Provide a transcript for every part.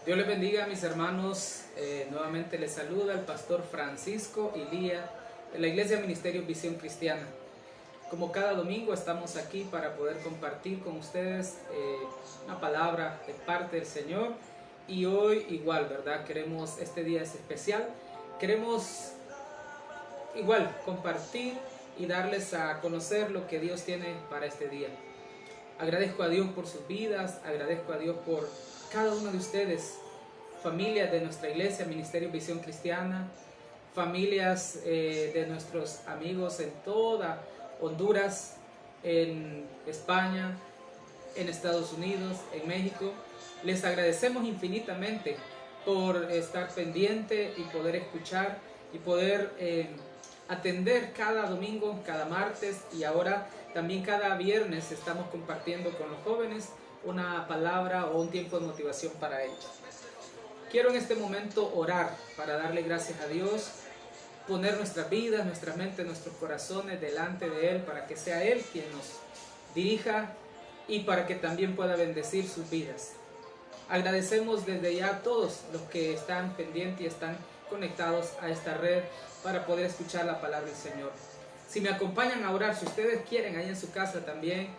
Dios les bendiga a mis hermanos. Nuevamente les saluda el pastor Francisco Ilía de la Iglesia Ministerio Visión Cristiana. Como cada domingo estamos aquí para poder compartir con ustedes una palabra de parte del Señor. Y hoy igual, ¿verdad? Este día es especial. Queremos igual compartir y darles a conocer lo que Dios tiene para este día. Agradezco a Dios por sus vidas, agradezco a Dios por cada uno de ustedes, familias de nuestra iglesia, Ministerio Visión Cristiana, familias de nuestros amigos en toda Honduras, en España, en Estados Unidos, en México. Les agradecemos infinitamente por estar pendiente y poder escuchar y poder atender cada domingo, cada martes y ahora también cada viernes estamos compartiendo con los jóvenes una palabra o un tiempo de motivación para ellos. Quiero en este momento orar para darle gracias a Dios, poner nuestras vidas, nuestra mente, nuestros corazones delante de Él para que sea Él quien nos dirija y para que también pueda bendecir sus vidas. Agradecemos desde ya a todos los que están pendientes y están conectados a esta red para poder escuchar la palabra del Señor. Si me acompañan a orar, si ustedes quieren ahí en su casa también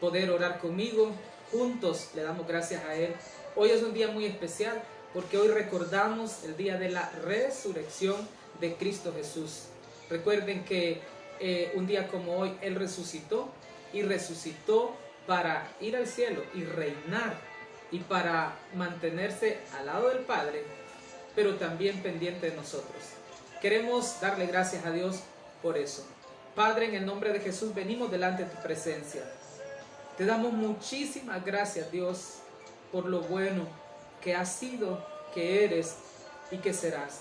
poder orar conmigo, juntos le damos gracias a Él. Hoy es un día muy especial porque hoy recordamos el día de la resurrección de Cristo Jesús. Recuerden que un día como hoy Él resucitó y resucitó para ir al cielo y reinar y para mantenerse al lado del Padre, pero también pendiente de nosotros. Queremos darle gracias a Dios por eso. Padre, en el nombre de Jesús venimos delante de tu presencia. Te damos muchísimas gracias, Dios, por lo bueno que has sido, que eres y que serás.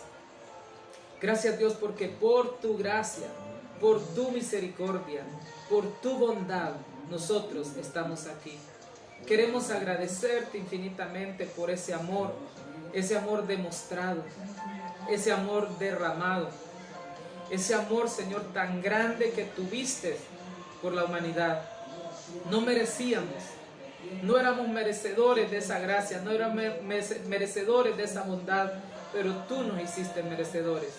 Gracias, Dios, porque por tu gracia, por tu misericordia, por tu bondad, nosotros estamos aquí. Queremos agradecerte infinitamente por ese amor demostrado, ese amor derramado, ese amor, Señor, tan grande que tuviste por la humanidad. No merecíamos, no éramos merecedores de esa gracia, no éramos merecedores de esa bondad, pero tú nos hiciste merecedores.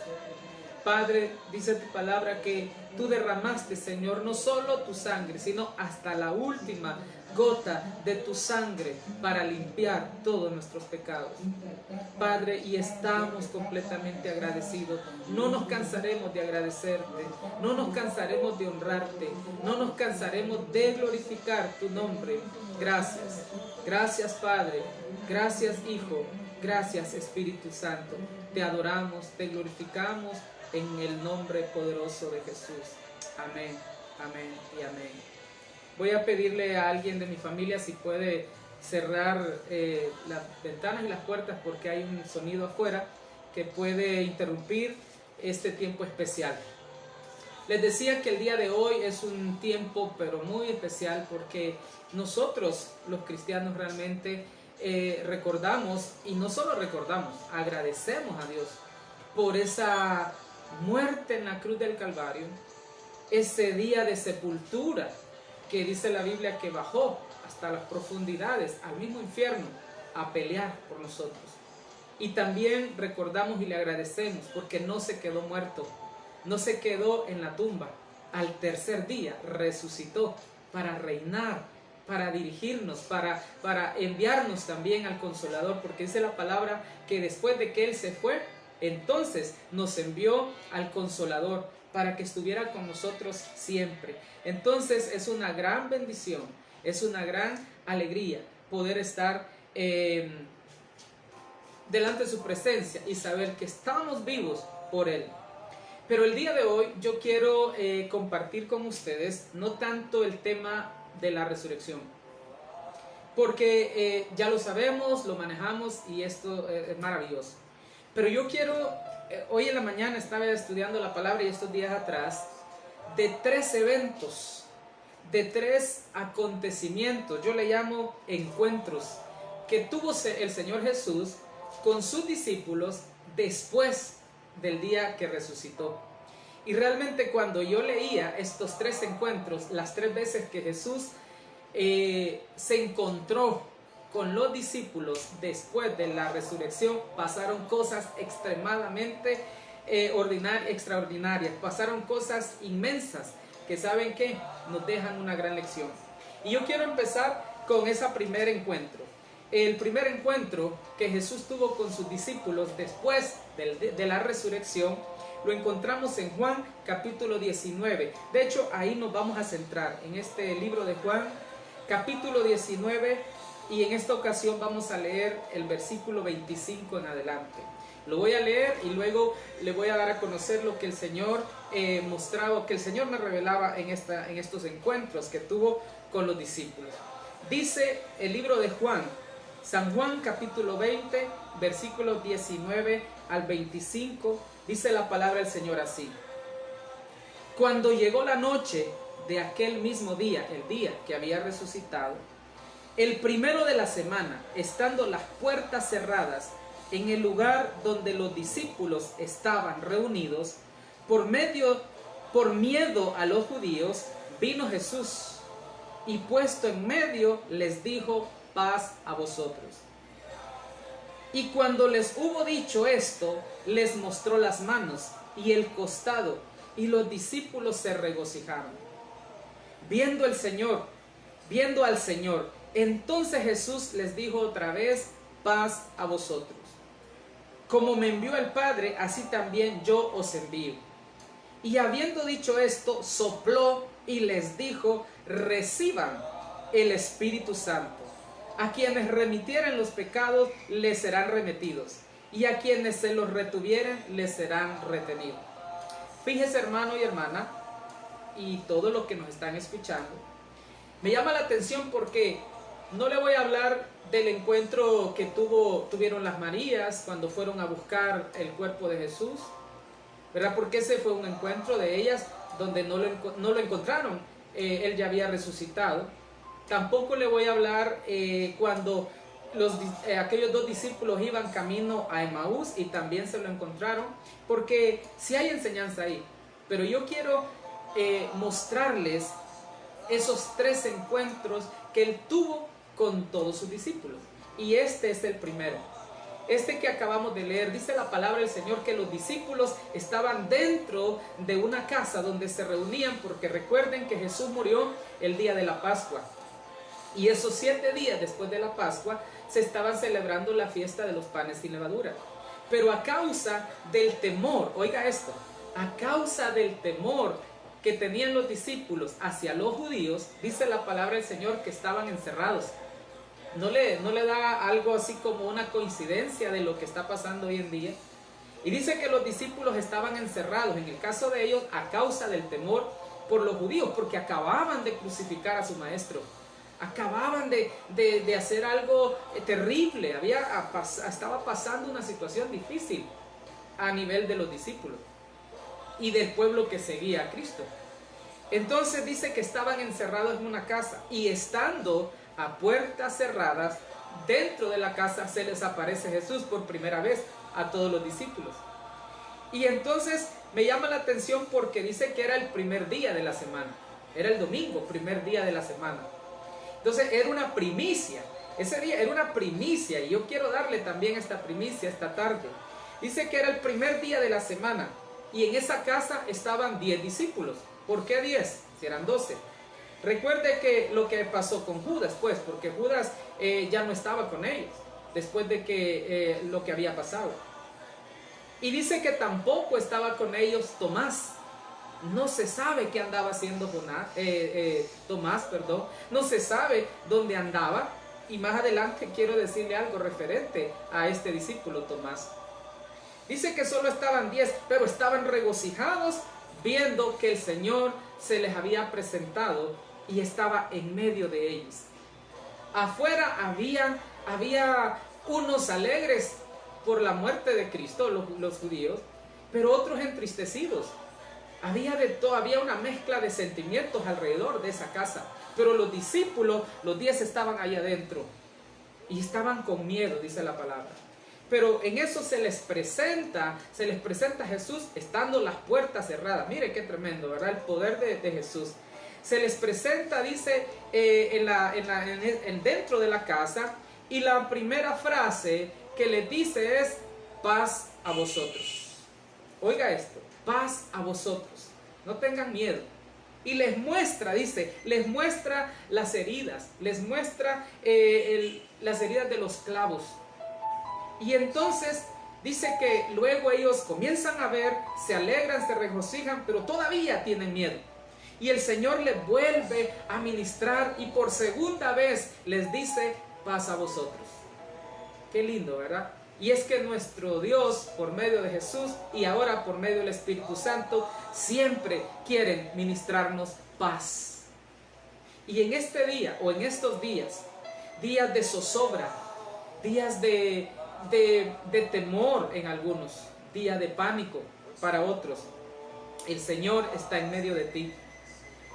Padre, dice tu palabra que tú derramaste, Señor, no solo tu sangre, sino hasta la última gota de tu sangre para limpiar todos nuestros pecados. Padre, y estamos completamente agradecidos. No nos cansaremos de agradecerte, no nos cansaremos de honrarte, no nos cansaremos de glorificar tu nombre. Gracias, gracias Padre, gracias Hijo, gracias Espíritu Santo. Te adoramos, te glorificamos en el nombre poderoso de Jesús. Amén, amén y amén. Voy a pedirle a alguien de mi familia si puede cerrar las ventanas y las puertas porque hay un sonido afuera que puede interrumpir este tiempo especial. Les decía que el día de hoy es un tiempo pero muy especial porque nosotros los cristianos realmente recordamos, y no solo recordamos, agradecemos a Dios por esa muerte en la cruz del Calvario, ese día de sepultura que dice la Biblia que bajó hasta las profundidades, al mismo infierno, a pelear por nosotros. Y también recordamos y le agradecemos porque no se quedó muerto, no se quedó en la tumba. Al tercer día resucitó para reinar, para dirigirnos, para enviarnos también al Consolador, porque dice la palabra que después de que Él se fue, entonces nos envió al Consolador para que estuviera con nosotros siempre. Entonces es una gran bendición, es una gran alegría poder estar delante de su presencia y saber que estamos vivos por Él. Pero el día de hoy yo quiero compartir con ustedes no tanto el tema de la resurrección, porque ya lo sabemos, lo manejamos y esto es maravilloso. Pero yo quiero, hoy en la mañana estaba estudiando la palabra y estos días atrás, de 3 eventos, de 3 acontecimientos, yo le llamo encuentros, que tuvo el Señor Jesús con sus discípulos después del día que resucitó. Y realmente cuando yo leía estos 3 encuentros, las 3 veces que Jesús se encontró con los discípulos después de la resurrección pasaron cosas extremadamente extraordinarias, pasaron cosas inmensas que saben que nos dejan una gran lección. Y yo quiero empezar con ese primer encuentro. El primer encuentro que Jesús tuvo con sus discípulos después de la resurrección lo encontramos en Juan capítulo 19. De hecho, ahí nos vamos a centrar en este libro de Juan capítulo 19, y en esta ocasión vamos a leer el versículo 25 en adelante. Lo voy a leer y luego le voy a dar a conocer lo que el Señor mostraba, que el Señor me revelaba en estos encuentros que tuvo con los discípulos. Dice el libro de Juan, San Juan capítulo 20, versículos 19 al 25, dice la palabra del Señor así: Cuando llegó la noche de aquel mismo día, el día que había resucitado, el primero de la semana, estando las puertas cerradas en el lugar donde los discípulos estaban reunidos, por miedo a los judíos, vino Jesús y puesto en medio les dijo: paz a vosotros. Y cuando les hubo dicho esto, les mostró las manos y el costado, y los discípulos se regocijaron. Viendo al Señor, entonces Jesús les dijo otra vez: paz a vosotros. Como me envió el Padre, así también yo os envío. Y habiendo dicho esto, sopló y les dijo: reciban el Espíritu Santo. A quienes remitieren los pecados les serán remitidos, y a quienes se los retuvieren les serán retenidos. Fíjese, hermano y hermana, y todos los que nos están escuchando, me llama la atención porque no le voy a hablar del encuentro que tuvieron las Marías cuando fueron a buscar el cuerpo de Jesús, ¿verdad? Porque ese fue un encuentro de ellas donde no lo encontraron, él ya había resucitado. Tampoco le voy a hablar cuando aquellos dos discípulos iban camino a Emaús y también se lo encontraron, porque sí hay enseñanza ahí. Pero yo quiero mostrarles esos tres encuentros que él tuvo con todos sus discípulos. Y este es el primero. Este que acabamos de leer, dice la palabra del Señor que los discípulos estaban dentro de una casa donde se reunían, porque recuerden que Jesús murió el día de la Pascua. Y esos 7 días después de la Pascua se estaban celebrando la fiesta de los panes sin levadura. Pero a causa del temor, oiga esto, a causa del temor que tenían los discípulos hacia los judíos, dice la palabra del Señor que estaban encerrados. ¿No le da algo así como una coincidencia de lo que está pasando hoy en día? Y dice que los discípulos estaban encerrados, en el caso de ellos, a causa del temor por los judíos, porque acababan de crucificar a su maestro. Acababan de hacer algo terrible, estaba pasando una situación difícil a nivel de los discípulos y del pueblo que seguía a Cristo. Entonces dice que estaban encerrados en una casa, y estando a puertas cerradas, dentro de la casa se les aparece Jesús por primera vez a todos los discípulos. Y entonces me llama la atención porque dice que era el primer día de la semana, era el domingo, primer día de la semana. Entonces era una primicia, ese día era una primicia, y yo quiero darle también esta primicia esta tarde. Dice que era el primer día de la semana, y en esa casa estaban 10 discípulos. ¿Por qué 10? Si eran 12. Recuerde que lo que pasó con Judas, pues, porque Judas ya no estaba con ellos, después de que lo que había pasado. Y dice que tampoco estaba con ellos Tomás. No se sabe qué andaba haciendo Tomás, no se sabe dónde andaba, y más adelante quiero decirle algo referente a este discípulo Tomás. Dice que solo estaban 10, pero estaban regocijados viendo que el Señor se les había presentado y estaba en medio de ellos. Afuera había unos alegres por la muerte de Cristo, los judíos, pero otros entristecidos. Había una mezcla de sentimientos alrededor de esa casa, pero los discípulos, los 10 estaban ahí adentro y estaban con miedo, dice la palabra. Pero en eso se les presenta a Jesús estando las puertas cerradas. Mire qué tremendo, ¿verdad? El poder de Jesús. Se les presenta, dice, dentro de la casa, Y la primera frase que les dice es: paz a vosotros. Oiga esto, paz a vosotros. No tengan miedo. Y les muestra, dice, les muestra las heridas, les muestra las heridas de los clavos. Y entonces dice que luego ellos comienzan a ver, se alegran, se regocijan, pero todavía tienen miedo. Y el Señor les vuelve a ministrar y por segunda vez les dice: paz a vosotros. Qué lindo, ¿verdad? Y es que nuestro Dios, por medio de Jesús y ahora por medio del Espíritu Santo, siempre quieren ministrarnos paz. Y en este día, o en estos días, días de zozobra, días de temor en algunos, días de pánico para otros, el Señor está en medio de ti.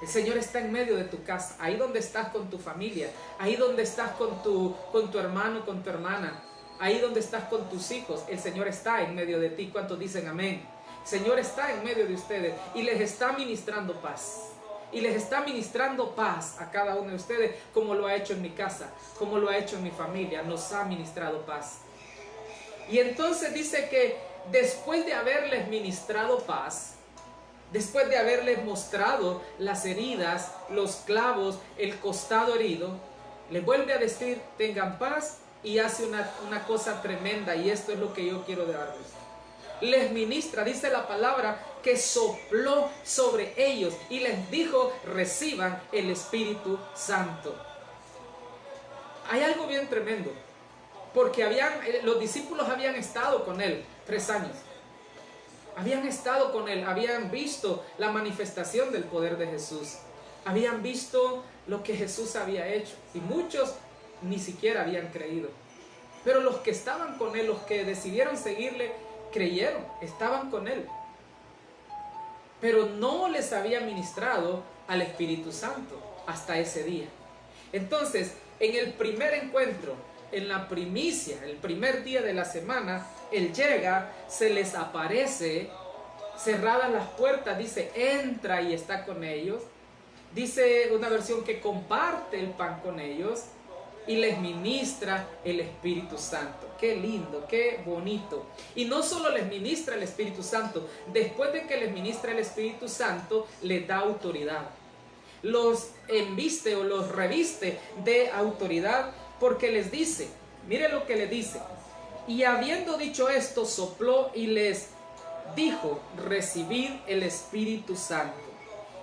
El Señor está en medio de tu casa, ahí donde estás con tu familia, ahí donde estás con tu hermano, con tu hermana, ahí donde estás con tus hijos. El Señor está en medio de ti. ¿Cuántos dicen amén? El Señor está en medio de ustedes y les está ministrando paz. Y les está ministrando paz a cada uno de ustedes, como lo ha hecho en mi casa, como lo ha hecho en mi familia. Nos ha ministrado paz. Y entonces dice que después de haberles ministrado paz, después de haberles mostrado las heridas, los clavos, el costado herido, les vuelve a decir: tengan paz. Y hace una cosa tremenda, y esto es lo que yo quiero darles. Les ministra, dice la palabra, que sopló sobre ellos y les dijo: reciban el Espíritu Santo. Hay algo bien tremendo, porque los discípulos habían estado con él 3 años. Habían estado con él, habían visto la manifestación del poder de Jesús. Habían visto lo que Jesús había hecho, y muchos ni siquiera habían creído. Pero los que estaban con él, los que decidieron seguirle, creyeron, estaban con él. Pero no les había ministrado al Espíritu Santo hasta ese día. Entonces, en el primer encuentro, en la primicia, el primer día de la semana, él llega, se les aparece, cerradas las puertas, dice: entra y está con ellos. Dice una versión que comparte el pan con ellos y les ministra el Espíritu Santo. Qué lindo, qué bonito. Y no solo les ministra el Espíritu Santo, después de que les ministra el Espíritu Santo, les da autoridad. Los embiste o los reviste de autoridad, porque les dice, mire lo que le dice: y habiendo dicho esto, sopló y les dijo: recibid el Espíritu Santo.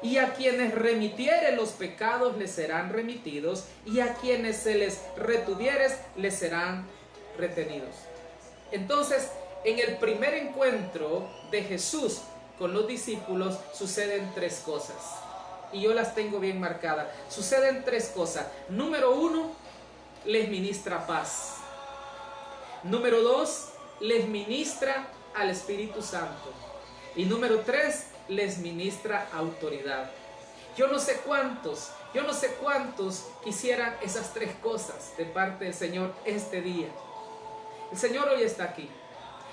Y a quienes remitiere los pecados les serán remitidos, y a quienes se les retuviere les serán retenidos. Entonces, en el primer encuentro de Jesús con los discípulos suceden 3 cosas. Y yo las tengo bien marcadas. Suceden 3 cosas. Número 1, les ministra paz. Número 2, les ministra al Espíritu Santo. Y número 3, les ministra autoridad. Yo no sé cuántos quisieran esas 3 cosas de parte del Señor este día. El Señor hoy está aquí.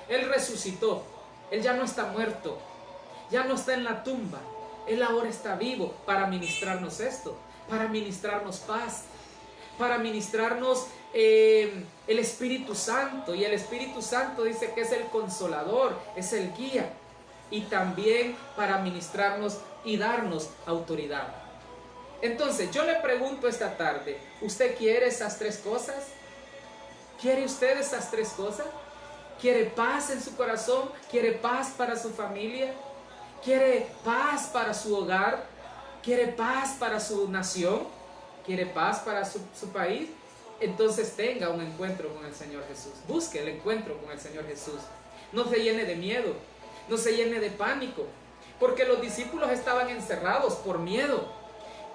Él resucitó. Él ya no está muerto. Ya no está en la tumba. Él ahora está vivo para ministrarnos esto, para ministrarnos paz, para ministrarnos el Espíritu Santo. Y el Espíritu Santo dice que es el consolador, es el guía. Y también para ministrarnos y darnos autoridad. Entonces yo le pregunto esta tarde: ¿usted quiere esas 3 cosas? ¿Quiere usted esas 3 cosas? ¿Quiere paz en su corazón? ¿Quiere paz para su familia? ¿Quiere paz para su hogar? ¿Quiere paz para su nación? ¿Quiere paz para su país? Entonces tenga un encuentro con el Señor Jesús. Busque el encuentro con el Señor Jesús. No se llene de miedo. No se llene de pánico, porque los discípulos estaban encerrados por miedo.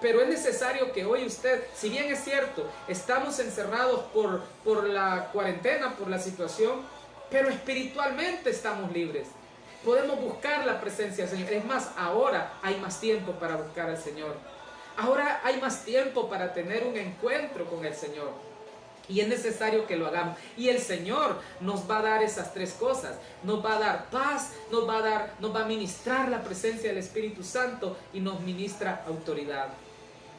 Pero es necesario que hoy usted, si bien es cierto, estamos encerrados por la cuarentena, por la situación, pero espiritualmente estamos libres. Podemos buscar la presencia del Señor. Es más, ahora hay más tiempo para buscar al Señor. Ahora hay más tiempo para tener un encuentro con el Señor. Y es necesario que lo hagamos. Y el Señor nos va a dar esas 3 cosas. Nos va a dar paz, nos va a ministrar la presencia del Espíritu Santo y nos ministra autoridad.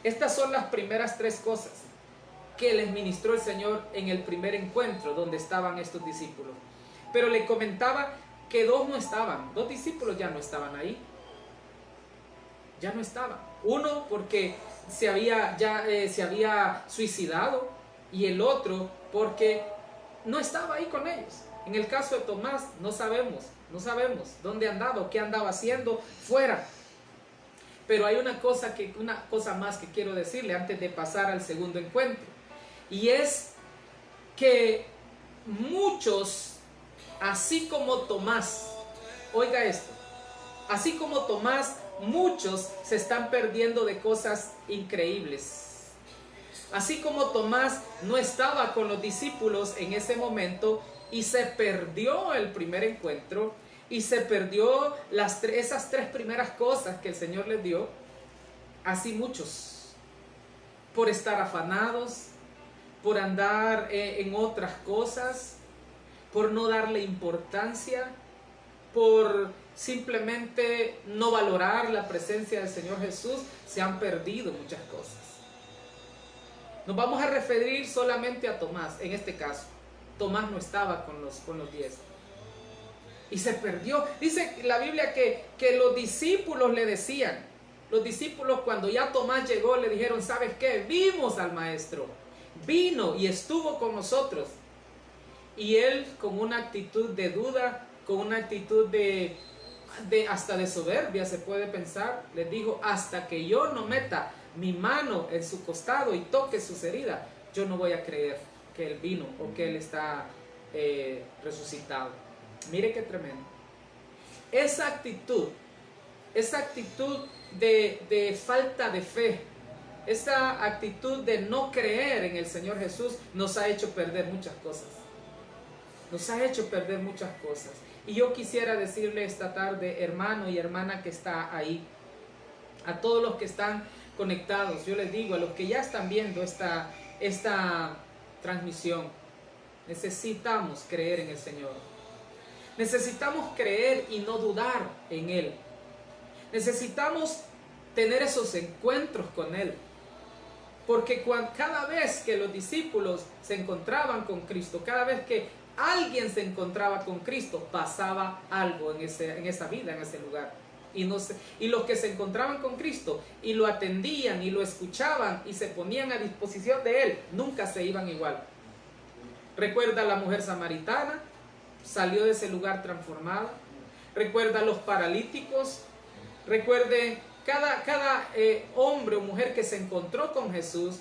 Estas son las primeras 3 cosas que les ministró el Señor en el primer encuentro donde estaban estos discípulos. Pero le comentaba que dos no estaban, dos discípulos ya no estaban ahí. Ya no estaban. Uno porque se había suicidado, y el otro porque no estaba ahí con ellos. En el caso de Tomás no sabemos dónde andaba o qué andaba haciendo fuera. Pero hay una cosa más que quiero decirle antes de pasar al segundo encuentro, y es que muchos, así como Tomás, oiga esto, así como Tomás, muchos se están perdiendo de cosas increíbles. Así como Tomás no estaba con los discípulos en ese momento y se perdió el primer encuentro y se perdió esas tres primeras cosas que el Señor les dio, así muchos, por estar afanados, por andar en otras cosas, por no darle importancia, por simplemente no valorar la presencia del Señor Jesús, se han perdido muchas cosas. Nos vamos a referir solamente a Tomás, en este caso. Tomás no estaba con los 10. Y se perdió. Dice la Biblia que los discípulos le decían, los discípulos cuando ya Tomás llegó le dijeron, ¿sabes qué? Vimos al Maestro. Vino y estuvo con nosotros. Y él, con una actitud de duda, con una actitud hasta de soberbia se puede pensar, les dijo, hasta que yo no meta mi mano en su costado y toque sus heridas, yo no voy a creer que él vino o que él está resucitado. Mire qué tremendo. Esa actitud de falta de fe, esa actitud de no creer en el Señor Jesús nos ha hecho perder muchas cosas. Nos ha hecho perder muchas cosas. Y yo quisiera decirle esta tarde, hermano y hermana que está ahí, a todos los que están conectados, yo les digo, a los que ya están viendo esta transmisión, necesitamos creer en el Señor. Necesitamos creer y no dudar en Él. Necesitamos tener esos encuentros con Él. Porque cada vez que los discípulos se encontraban con Cristo, cada vez que alguien se encontraba con Cristo, pasaba algo en esa vida, en ese lugar. Y los que se encontraban con Cristo y lo atendían y lo escuchaban y se ponían a disposición de Él, nunca se iban igual. Recuerda a la mujer samaritana, salió de ese lugar transformada. Recuerda a los paralíticos. Recuerde cada hombre o mujer que se encontró con Jesús,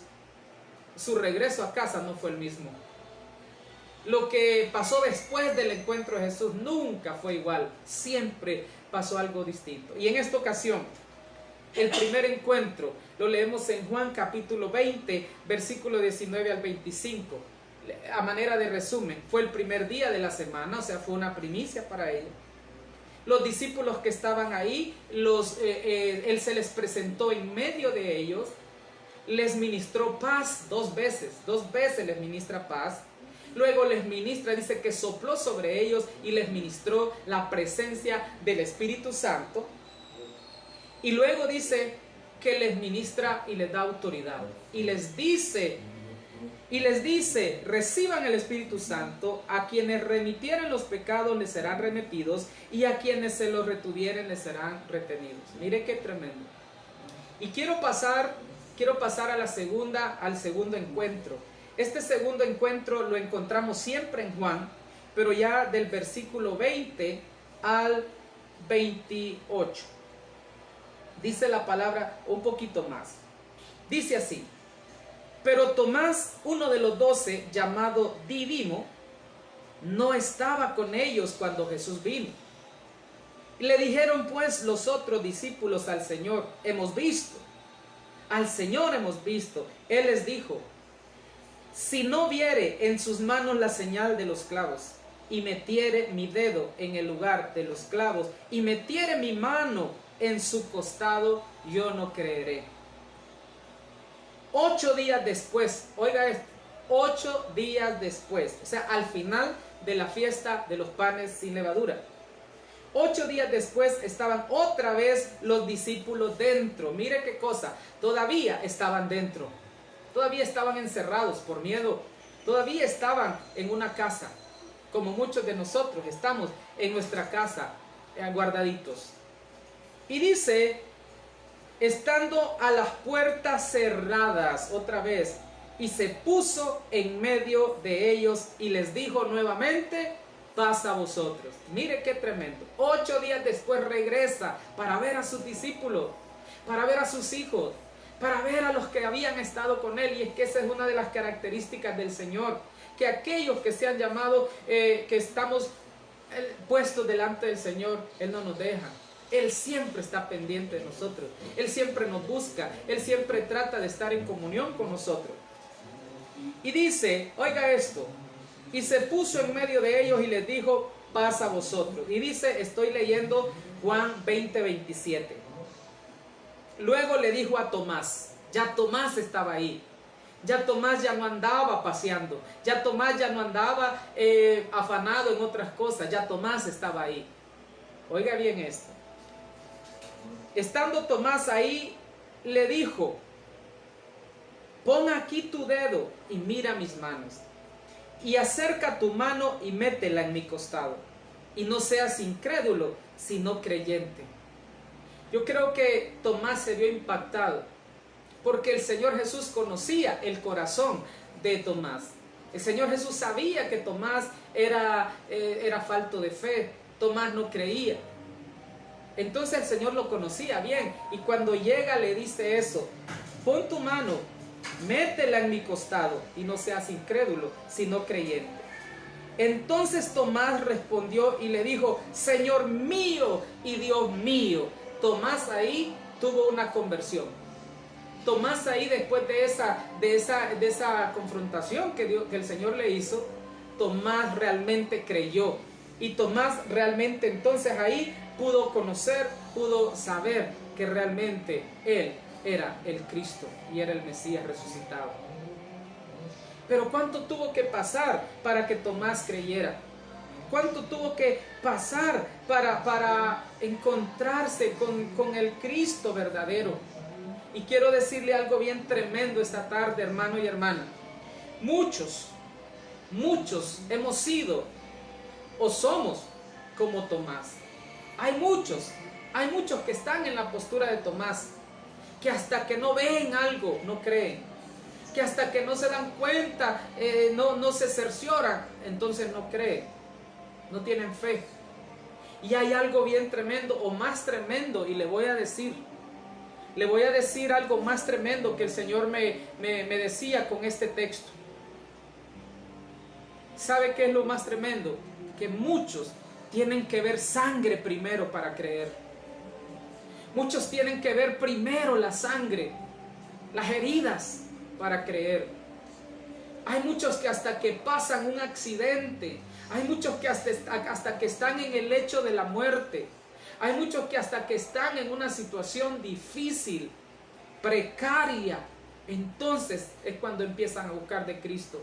su regreso a casa no fue el mismo. Lo que pasó después del encuentro de Jesús nunca fue igual, siempre pasó algo distinto. Y en esta ocasión, el primer encuentro lo leemos en Juan capítulo 20, versículo 19 al 25. A manera de resumen, fue el primer día de la semana, o sea, fue una primicia para ellos. Los discípulos que estaban ahí, Él se les presentó en medio de ellos, les ministró paz dos veces les ministra paz. Luego les ministra, dice que sopló sobre ellos y les ministró la presencia del Espíritu Santo. Y luego dice que les ministra y les da autoridad. Y les dice, reciban el Espíritu Santo, a quienes remitieren los pecados les serán remitidos, y a quienes se los retuvieren les serán retenidos. Mire qué tremendo. Y quiero pasar al segundo encuentro. Este segundo encuentro lo encontramos siempre en Juan, pero ya del versículo 20 al 28. Dice la palabra un poquito más. Dice así: pero Tomás, uno de los 12, llamado Dídimo, no estaba con ellos cuando Jesús vino. Y le dijeron pues los otros discípulos al Señor: hemos visto, al Señor hemos visto. Él les dijo: si no viere en sus manos la señal de los clavos, y metiere mi dedo en el lugar de los clavos, y metiere mi mano en su costado, yo no creeré. 8 días después, oiga esto, 8 días después, o sea, al final de la fiesta de los panes sin levadura, 8 días después estaban otra vez los discípulos dentro. Mire qué cosa, todavía estaban dentro. todavía estaban encerrados por miedo, todavía estaban en una casa, como muchos de nosotros estamos en nuestra casa, guardaditos. Y dice, estando a las puertas cerradas, otra vez, y se puso en medio de ellos y les dijo nuevamente, paz a vosotros. Mire qué tremendo. 8 días después regresa para ver a sus discípulos, para ver a sus hijos, para ver a los que habían estado con él. Y es que esa es una de las características del Señor, que aquellos que se han llamado, que estamos puestos delante del Señor, Él no nos deja. Él siempre está pendiente de nosotros, Él siempre nos busca, Él siempre trata de estar en comunión con nosotros. Y dice, oiga esto, y se puso en medio de ellos y les dijo, paz a vosotros. Y dice, estoy leyendo Juan 20:27. Luego le dijo a Tomás, ya Tomás estaba ahí, ya Tomás ya no andaba paseando, ya Tomás ya no andaba afanado en otras cosas, ya Tomás estaba ahí. Oiga bien esto. Estando Tomás ahí, le dijo, pon aquí tu dedo y mira mis manos, y acerca tu mano y métela en mi costado, y no seas incrédulo, sino creyente. Yo creo que Tomás se vio impactado, porque el Señor Jesús conocía el corazón de Tomás. El Señor Jesús sabía que Tomás era falto de fe, Tomás no creía. Entonces el Señor lo conocía bien, y cuando llega le dice eso, pon tu mano, métela en mi costado, y no seas incrédulo, sino creyente. Entonces Tomás respondió y le dijo, Señor mío y Dios mío. Tomás ahí tuvo una conversión. Tomás ahí, después de esa confrontación que el Señor le hizo, Tomás realmente creyó. Y Tomás realmente entonces ahí pudo conocer, pudo saber que realmente Él era el Cristo y era el Mesías resucitado. Pero ¿cuánto tuvo que pasar para que Tomás creyera? ¿Cuánto tuvo que pasar para encontrarse con el Cristo verdadero? Y quiero decirle algo bien tremendo esta tarde, hermano y hermana. Muchos hemos sido o somos como Tomás. Hay muchos que están en la postura de Tomás, que hasta que no ven algo, no creen. Que hasta que no se dan cuenta, no se cercioran, entonces no creen, no tienen fe. Y hay algo bien tremendo, o más tremendo, y le voy a decir algo más tremendo que el Señor me decía con este texto. ¿Sabe qué es lo más tremendo? Que muchos tienen que ver sangre primero para creer. Muchos tienen que ver primero la sangre, las heridas, para creer. Hay muchos que hasta que pasan un accidente, hay muchos que hasta que están en el lecho de la muerte, hay muchos que hasta que están en una situación difícil, precaria, entonces es cuando empiezan a buscar de Cristo.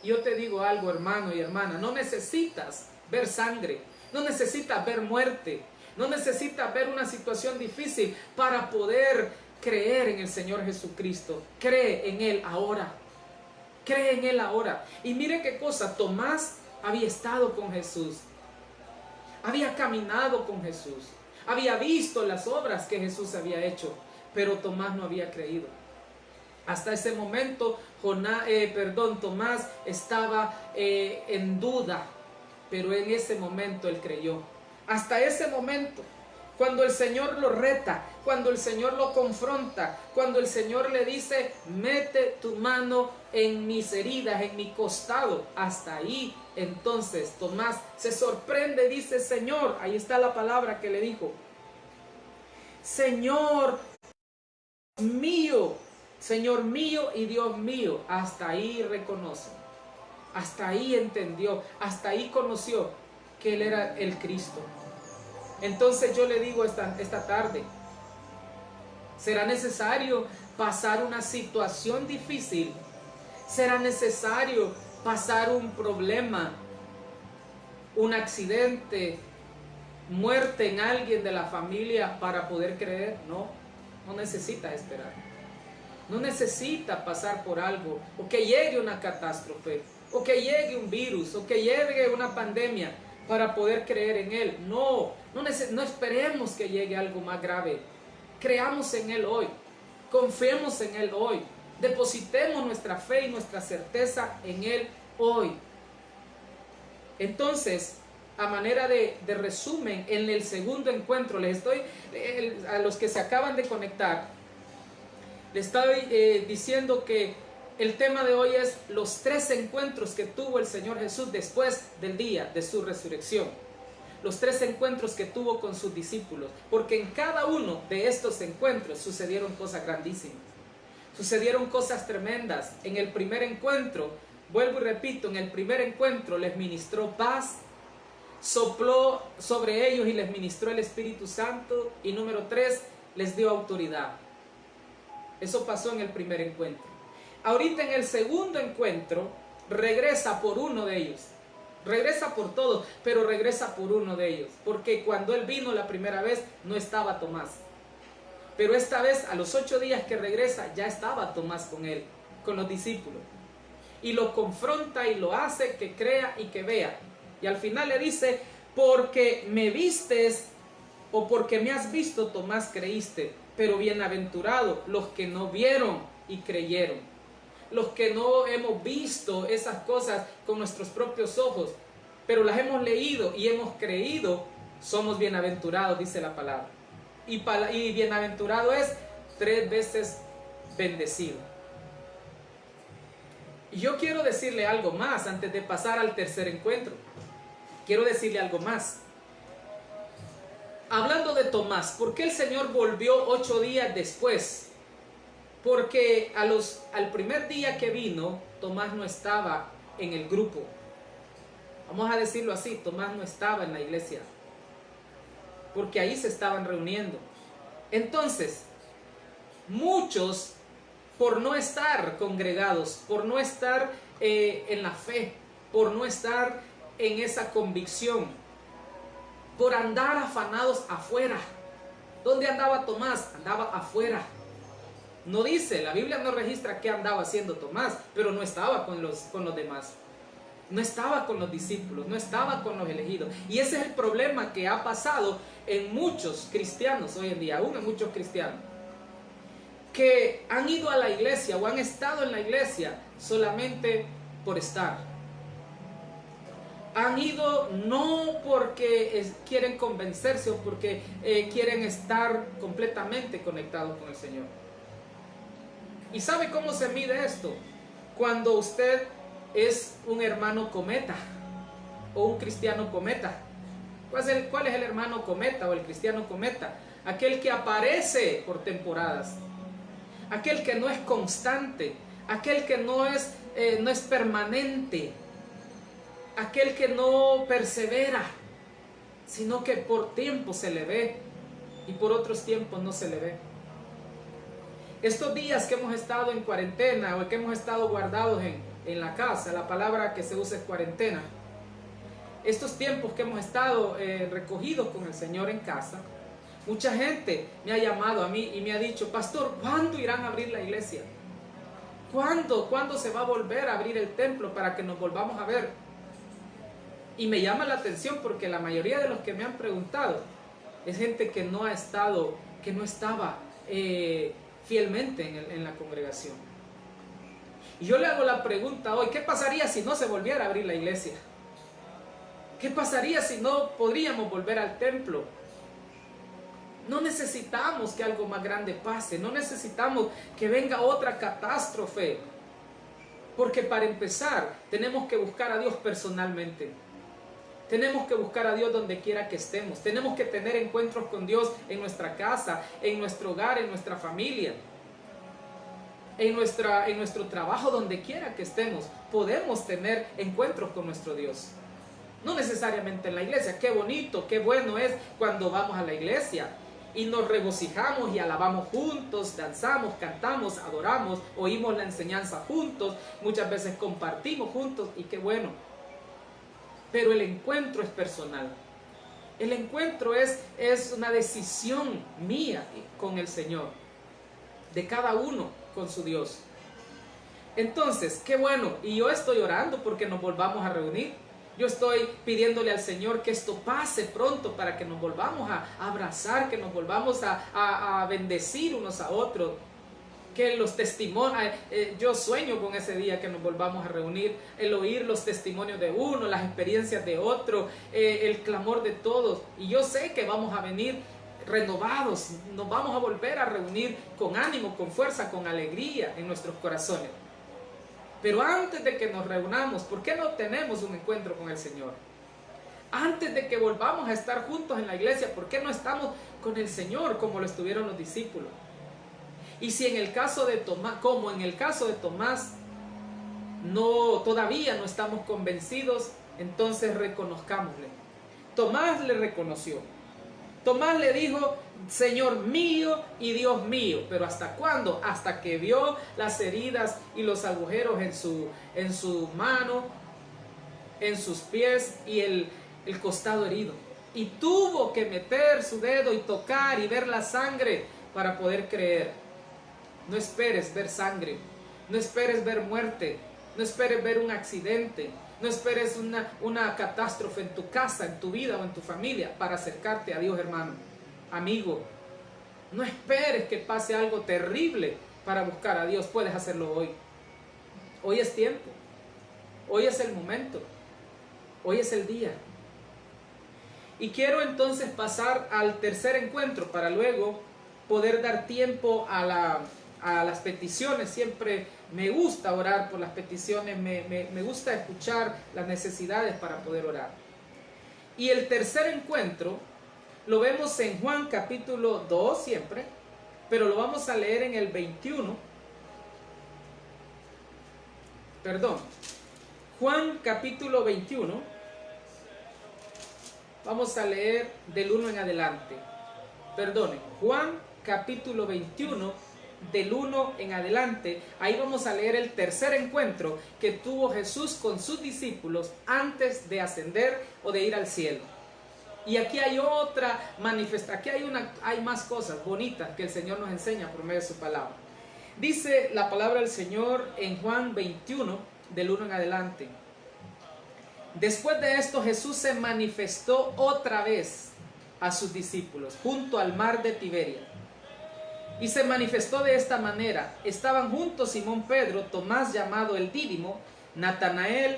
Yo te digo algo, hermano y hermana, no necesitas ver sangre, no necesitas ver muerte, no necesitas ver una situación difícil para poder creer en el Señor Jesucristo. Cree en Él ahora. Cree en Él ahora. Y mire qué cosa, Tomás había estado con Jesús. Había caminado con Jesús. Había visto las obras que Jesús había hecho. Pero Tomás no había creído. Hasta ese momento, Tomás estaba en duda. Pero en ese momento él creyó. Hasta ese momento. Cuando el Señor lo reta, cuando el Señor lo confronta, cuando el Señor le dice, mete tu mano en mis heridas, en mi costado, hasta ahí, entonces Tomás se sorprende y dice, Señor, ahí está la palabra que le dijo, Señor mío y Dios mío, hasta ahí reconoce, hasta ahí entendió, hasta ahí conoció que Él era el Cristo. Entonces yo le digo esta tarde, será necesario pasar una situación difícil, será necesario pasar un problema, un accidente, muerte en alguien de la familia para poder creer. No necesitas esperar. no necesita pasar por algo, o que llegue una catástrofe, o que llegue un virus, o que llegue una pandemia para poder creer en Él. No esperemos que llegue algo más grave. Creamos en Él hoy, confiemos en Él hoy, depositemos nuestra fe y nuestra certeza en Él hoy. Entonces, a manera de resumen, en el segundo encuentro, a los que se acaban de conectar, les estoy diciendo que el tema de hoy es los 3 encuentros que tuvo el Señor Jesús después del día de su resurrección. Los 3 encuentros que tuvo con sus discípulos, porque en cada uno de estos encuentros sucedieron cosas grandísimas, sucedieron cosas tremendas. En el primer encuentro, vuelvo y repito, en el primer encuentro les ministró paz, sopló sobre ellos y les ministró el Espíritu Santo, y número 3, les dio autoridad. Eso pasó en el primer encuentro. Ahorita en el segundo encuentro regresa por uno de ellos. Regresa por todos, pero regresa por uno de ellos. Porque cuando Él vino la primera vez no estaba Tomás. Pero esta vez, a los 8 días que regresa, ya estaba Tomás con Él, con los discípulos. Y lo confronta y lo hace que crea y que vea. Y al final le dice, porque me vistes o porque me has visto, Tomás, creíste. Pero bienaventurados los que no vieron y creyeron. Los que no hemos visto esas cosas con nuestros propios ojos, pero las hemos leído y hemos creído, somos bienaventurados, dice la palabra. Y bienaventurado es 3 veces bendecido. Y yo quiero decirle algo más antes de pasar al tercer encuentro. Quiero decirle algo más. Hablando de Tomás, ¿por qué el Señor volvió 8 días después? Porque al primer día que vino, Tomás no estaba en el grupo. Vamos a decirlo así, Tomás no estaba en la iglesia. Porque ahí se estaban reuniendo. Entonces, muchos, por no estar congregados, por no estar en la fe, por no estar en esa convicción, por andar afanados afuera. ¿Dónde andaba Tomás? Andaba afuera. No dice, la Biblia no registra qué andaba haciendo Tomás, pero no estaba con los demás. No estaba con los discípulos, no estaba con los elegidos. Y ese es el problema que ha pasado en muchos cristianos hoy en día, aún en muchos cristianos, que han ido a la iglesia o han estado en la iglesia solamente por estar. Han ido no porque quieren convencerse o porque quieren estar completamente conectados con el Señor. ¿Y sabe cómo se mide esto? Cuando usted es un hermano cometa o un cristiano cometa. ¿Cuál es el hermano cometa o el cristiano cometa? Aquel que aparece por temporadas, aquel que no es constante, aquel que no es permanente, aquel que no persevera, sino que por tiempo se le ve y por otros tiempos no se le ve. Estos días que hemos estado en cuarentena o que hemos estado guardados en la casa, la palabra que se usa es cuarentena. Estos tiempos que hemos estado recogidos con el Señor en casa, mucha gente me ha llamado a mí y me ha dicho, pastor, ¿cuándo irán a abrir la iglesia? ¿Cuándo se va a volver a abrir el templo para que nos volvamos a ver? Y me llama la atención porque la mayoría de los que me han preguntado es gente que no estaba fielmente en la congregación. Y yo le hago la pregunta hoy, ¿qué pasaría si no se volviera a abrir la iglesia? ¿Qué pasaría si no podríamos volver al templo? No necesitamos que algo más grande pase, no necesitamos que venga otra catástrofe, porque para empezar tenemos que buscar a Dios personalmente. Tenemos que buscar a Dios donde quiera que estemos. Tenemos que tener encuentros con Dios en nuestra casa, en nuestro hogar, en nuestra familia, en nuestro trabajo, donde quiera que estemos. Podemos tener encuentros con nuestro Dios. No necesariamente en la iglesia. Qué bonito, qué bueno es cuando vamos a la iglesia y nos regocijamos y alabamos juntos, danzamos, cantamos, adoramos, oímos la enseñanza juntos, muchas veces compartimos juntos y qué bueno. Pero el encuentro es personal. El encuentro es una decisión mía con el Señor, de cada uno con su Dios. Entonces, qué bueno, y yo estoy orando porque nos volvamos a reunir. Yo estoy pidiéndole al Señor que esto pase pronto para que nos volvamos a abrazar, que nos volvamos a bendecir unos a otros. Que los testimonios, yo sueño con ese día que nos volvamos a reunir, el oír los testimonios de uno, las experiencias de otro, el clamor de todos. Y yo sé que vamos a venir renovados, nos vamos a volver a reunir con ánimo, con fuerza, con alegría en nuestros corazones. Pero antes de que nos reunamos, ¿por qué no tenemos un encuentro con el Señor? Antes de que volvamos a estar juntos en la iglesia, ¿por qué no estamos con el Señor como lo estuvieron los discípulos? Y si en el caso de Tomás, como en el caso de Tomás, todavía no estamos convencidos, entonces reconozcámosle. Tomás le reconoció. Tomás le dijo, Señor mío y Dios mío. Pero ¿hasta cuándo? Hasta que vio las heridas y los agujeros en su mano, en sus pies y el costado herido. Y tuvo que meter su dedo y tocar y ver la sangre para poder creer. No esperes ver sangre, no esperes ver muerte, no esperes ver un accidente, no esperes una catástrofe en tu casa, en tu vida o en tu familia para acercarte a Dios, hermano, amigo. No esperes que pase algo terrible para buscar a Dios. Puedes hacerlo hoy. Hoy es tiempo, hoy es el momento, hoy es el día. Y quiero entonces pasar al tercer encuentro para luego poder dar tiempo a las peticiones. Siempre me gusta orar por las peticiones, me gusta escuchar las necesidades para poder orar. Y el tercer encuentro lo vemos en Juan capítulo 2 siempre, pero lo vamos a leer en el 21. Perdón, Juan capítulo 21, vamos a leer del 1 en adelante. Perdonen, Juan capítulo 21, del 1 en adelante. Ahí vamos a leer el tercer encuentro que tuvo Jesús con sus discípulos antes de ascender o de ir al cielo. Y aquí hay otra manifestación, hay más cosas bonitas que el Señor nos enseña por medio de su palabra. Dice la palabra del Señor en Juan 21, del 1 en adelante. Después de esto, Jesús se manifestó otra vez a sus discípulos junto al mar de Tiberia. Y se manifestó de esta manera. Estaban juntos Simón Pedro, Tomás llamado el Dídimo, Natanael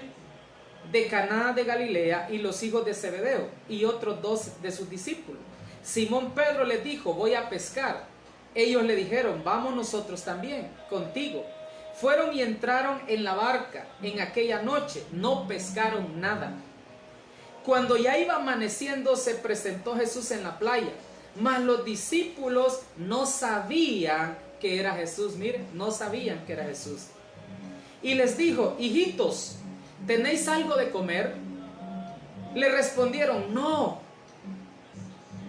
de Caná de Galilea y los hijos de Zebedeo y otros dos de sus discípulos. Simón Pedro les dijo, voy a pescar. Ellos le dijeron, vamos nosotros también contigo. Fueron y entraron en la barca en aquella noche, no pescaron nada. Cuando ya iba amaneciendo, se presentó Jesús en la playa, mas los discípulos no sabían que era Jesús. Miren, no sabían que era Jesús. Y les dijo, hijitos, ¿tenéis algo de comer? Le respondieron, no.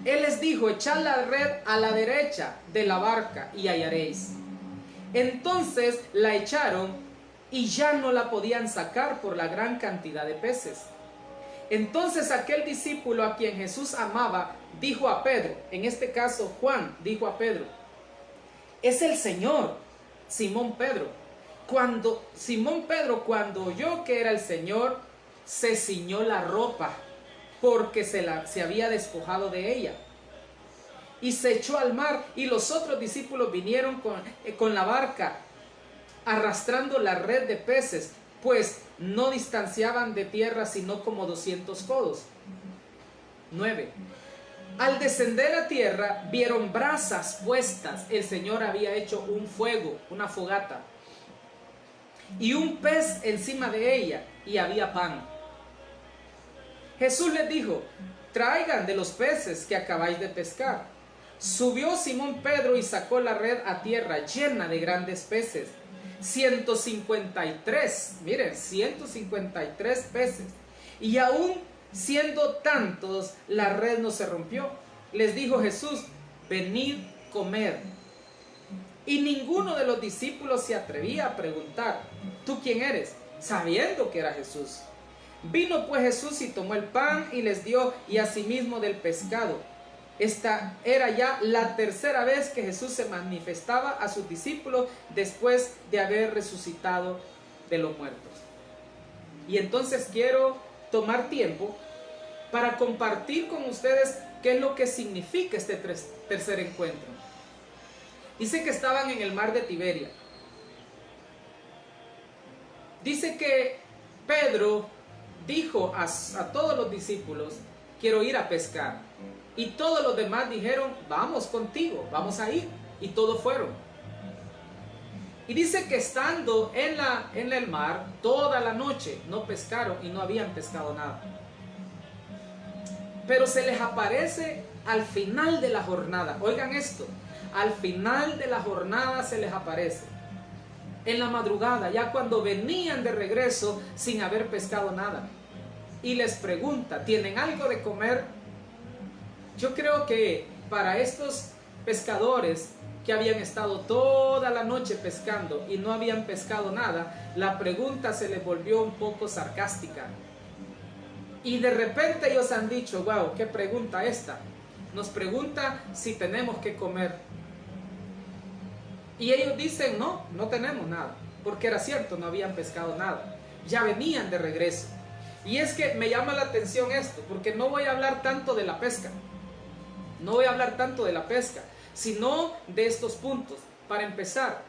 Él les dijo, echad la red a la derecha de la barca y hallaréis. Entonces la echaron y ya no la podían sacar por la gran cantidad de peces. Entonces aquel discípulo a quien Jesús amaba dijo a Pedro, en este caso Juan dijo a Pedro, es el Señor. Simón Pedro cuando oyó que era el Señor, se ciñó la ropa porque se había despojado de ella. Y se echó al mar, y los otros discípulos vinieron con la barca, arrastrando la red de peces, pues no distanciaban de tierra sino como 200 codos. 9. Al descender a tierra, vieron brasas puestas. El Señor había hecho un fuego, una fogata, y un pez encima de ella, y había pan. Jesús les dijo, traigan de los peces que acabáis de pescar. Subió Simón Pedro y sacó la red a tierra llena de grandes peces, 153, miren, 153 peces. Y aún siendo tantos, la red no se rompió. Les dijo Jesús, venid, comer. Y ninguno de los discípulos se atrevía a preguntar, ¿tú quién eres?, sabiendo que era Jesús. Vino pues Jesús y tomó el pan y les dio, y asimismo del pescado. Esta era ya la tercera vez que Jesús se manifestaba a sus discípulos después de haber resucitado de los muertos. Y entonces quiero tomar tiempo para compartir con ustedes qué es lo que significa este tercer encuentro. Dice que estaban en el mar de Tiberia. Dice que Pedro dijo a todos los discípulos: quiero ir a pescar. Y todos los demás dijeron: vamos contigo, vamos a ir. Y todos fueron. Y dice que estando en el mar toda la noche no pescaron y no habían pescado nada. Pero se les aparece al final de la jornada. Oigan esto, al final de la jornada se les aparece. En la madrugada, ya cuando venían de regreso sin haber pescado nada. Y les pregunta: ¿tienen algo de comer? Yo creo que para estos pescadores que habían estado toda la noche pescando y no habían pescado nada, la pregunta se les volvió un poco sarcástica. Y de repente ellos han dicho: wow, ¿qué pregunta esta? Nos pregunta si tenemos que comer. Y ellos dicen: no, no tenemos nada. Porque era cierto, no habían pescado nada. Ya venían de regreso. Y es que me llama la atención esto, porque no voy a hablar tanto de la pesca. No voy a hablar tanto de la pesca, sino de estos puntos. Para empezar,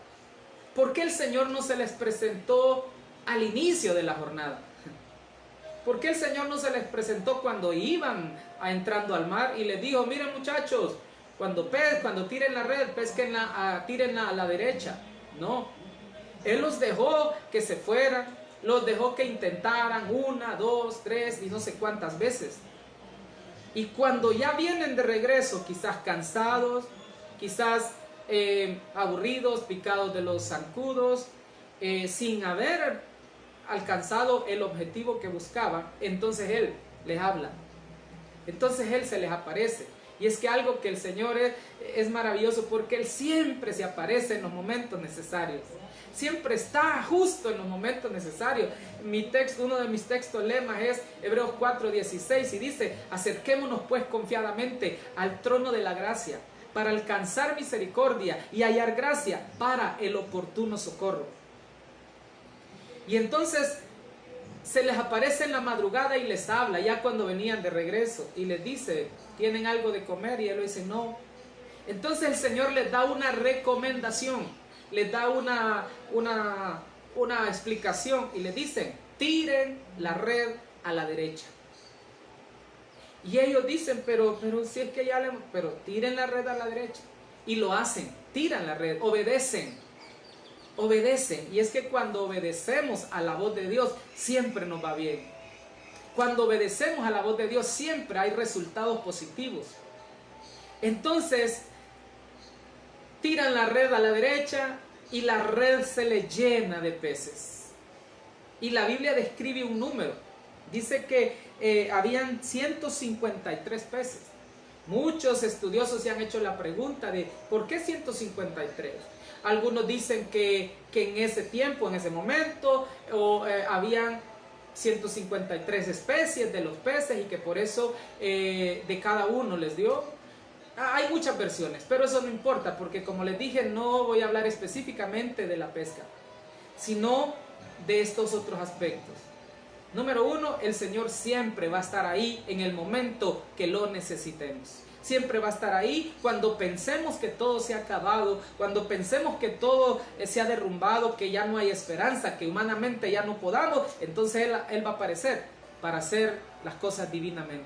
¿por qué el Señor no se les presentó al inicio de la jornada? ¿Por qué el Señor no se les presentó cuando iban entrando al mar y les dijo: miren muchachos, cuando tiren la red, tírenla a la derecha? No, Él los dejó que se fueran, los dejó que intentaran 1, 2, 3 y no sé cuántas veces. Y cuando ya vienen de regreso, quizás cansados, quizás aburridos, picados de los zancudos, sin haber alcanzado el objetivo que buscaban, entonces Él les habla. Entonces Él se les aparece. Y es que algo que el Señor es maravilloso, porque Él siempre se aparece en los momentos necesarios. Siempre está justo en los momentos necesarios. Uno de mis textos lemas es Hebreos 4:16 y dice: acerquémonos pues confiadamente al trono de la gracia, para alcanzar misericordia y hallar gracia para el oportuno socorro. Y entonces se les aparece en la madrugada y les habla, ya cuando venían de regreso, y les dice: ¿tienen algo de comer? Y él dice: no. Entonces el Señor les da una recomendación, les da una explicación y les dicen: tiren la red a la derecha. Y ellos dicen: pero si es que pero tiren la red a la derecha. Y lo hacen, tiran la red, obedecen. Y es que cuando obedecemos a la voz de Dios, siempre nos va bien. Cuando obedecemos a la voz de Dios, siempre hay resultados positivos. Entonces, tiran la red a la derecha y la red se le llena de peces. Y la Biblia describe un número. Dice que habían 153 peces. Muchos estudiosos se han hecho la pregunta de ¿por qué 153? Algunos dicen que en ese tiempo, en ese momento, habían 153 especies de los peces y que por eso de cada uno les dio. Hay muchas versiones, pero eso no importa, porque como les dije, no voy a hablar específicamente de la pesca, sino de estos otros aspectos. Número uno, el Señor siempre va a estar ahí en el momento que lo necesitemos. Siempre va a estar ahí cuando pensemos que todo se ha acabado, cuando pensemos que todo se ha derrumbado, que ya no hay esperanza, que humanamente ya no podamos. Entonces Él va a aparecer para hacer las cosas divinamente.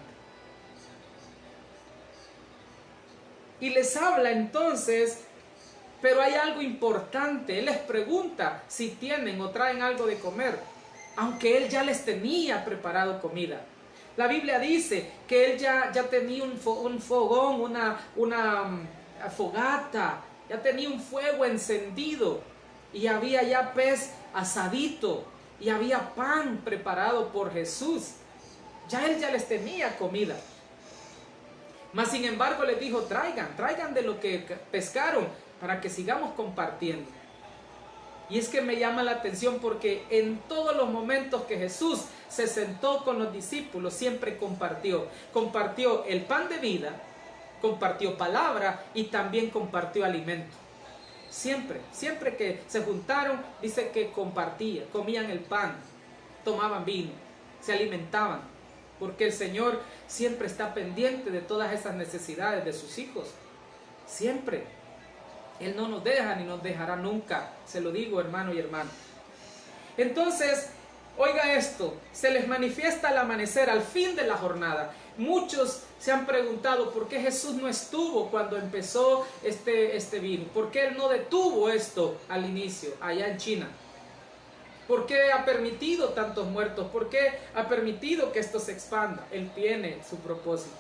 Y les habla entonces, pero hay algo importante. Él les pregunta si tienen o traen algo de comer, aunque Él ya les tenía preparado comida. La Biblia dice que Él ya tenía un fogón, una fogata, ya tenía un fuego encendido y había ya pez asadito y había pan preparado por Jesús. Ya Él ya les tenía comida. Mas sin embargo les dijo: traigan de lo que pescaron para que sigamos compartiendo. Y es que me llama la atención porque en todos los momentos que Jesús se sentó con los discípulos siempre compartió el pan de vida, compartió palabra y también compartió alimento. Siempre que se juntaron, dice que compartían, comían el pan, tomaban vino, se alimentaban, porque el Señor siempre está pendiente de todas esas necesidades de sus hijos. Siempre. Él no nos deja ni nos dejará nunca, se lo digo, hermano y hermana. Entonces, oiga esto, se les manifiesta al amanecer, al fin de la jornada. Muchos se han preguntado por qué Jesús no estuvo cuando empezó este virus, por qué Él no detuvo esto al inicio, allá en China. ¿Por qué ha permitido tantos muertos? ¿Por qué ha permitido que esto se expanda? Él tiene su propósito.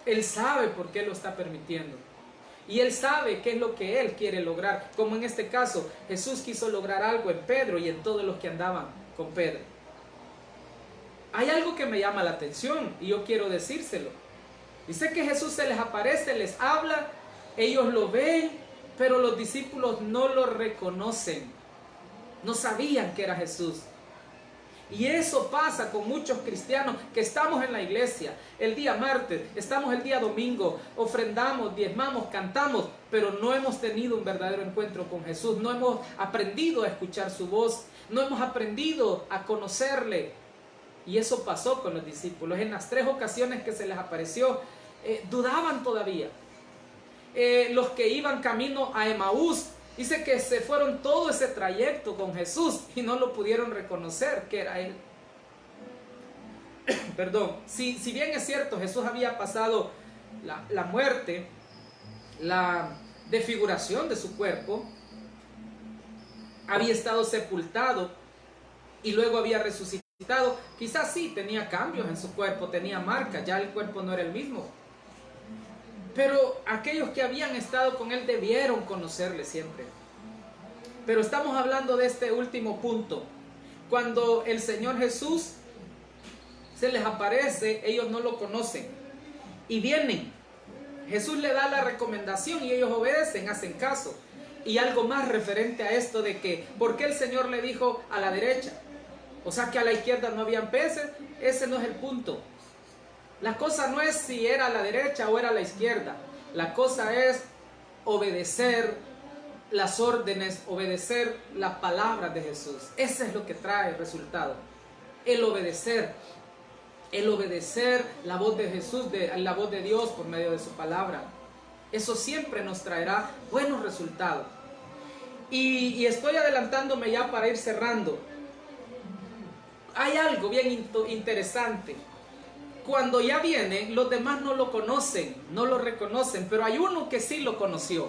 Él sabe por qué lo está permitiendo. Y Él sabe qué es lo que Él quiere lograr. Como en este caso, Jesús quiso lograr algo en Pedro y en todos los que andaban con Pedro. Hay algo que me llama la atención y yo quiero decírselo. Dice que Jesús se les aparece, les habla, ellos lo ven, pero los discípulos no lo reconocen. No sabían que era Jesús. Y eso pasa con muchos cristianos que estamos en la iglesia el día martes, estamos el día domingo, ofrendamos, diezmamos, cantamos, pero no hemos tenido un verdadero encuentro con Jesús, no hemos aprendido a escuchar su voz, no hemos aprendido a conocerle. Y eso pasó con los discípulos. En las 3 ocasiones que se les apareció, dudaban todavía. Los que iban camino a Emaús, dice que se fueron todo ese trayecto con Jesús y no lo pudieron reconocer que era Él. Perdón, si bien es cierto, Jesús había pasado la muerte, la desfiguración de su cuerpo, había estado sepultado y luego había resucitado. Quizás sí tenía cambios en su cuerpo, tenía marcas, ya el cuerpo no era el mismo. Pero aquellos que habían estado con Él debieron conocerle siempre. Pero estamos hablando de este último punto. Cuando el Señor Jesús se les aparece, ellos no lo conocen. Y vienen. Jesús le da la recomendación y ellos obedecen, hacen caso. Y algo más referente a esto de que, ¿por qué el Señor le dijo a la derecha? O sea que a la izquierda no habían peces. Ese no es el punto. La cosa no es si era a la derecha o era a la izquierda. La cosa es obedecer las órdenes, obedecer las palabras de Jesús. Eso es lo que trae resultado. El obedecer la voz de Jesús, la voz de Dios por medio de su palabra. Eso siempre nos traerá buenos resultados. Y estoy adelantándome ya para ir cerrando. Hay algo bien interesante. Cuando ya viene, los demás no lo conocen, no lo reconocen, pero hay uno que sí lo conoció.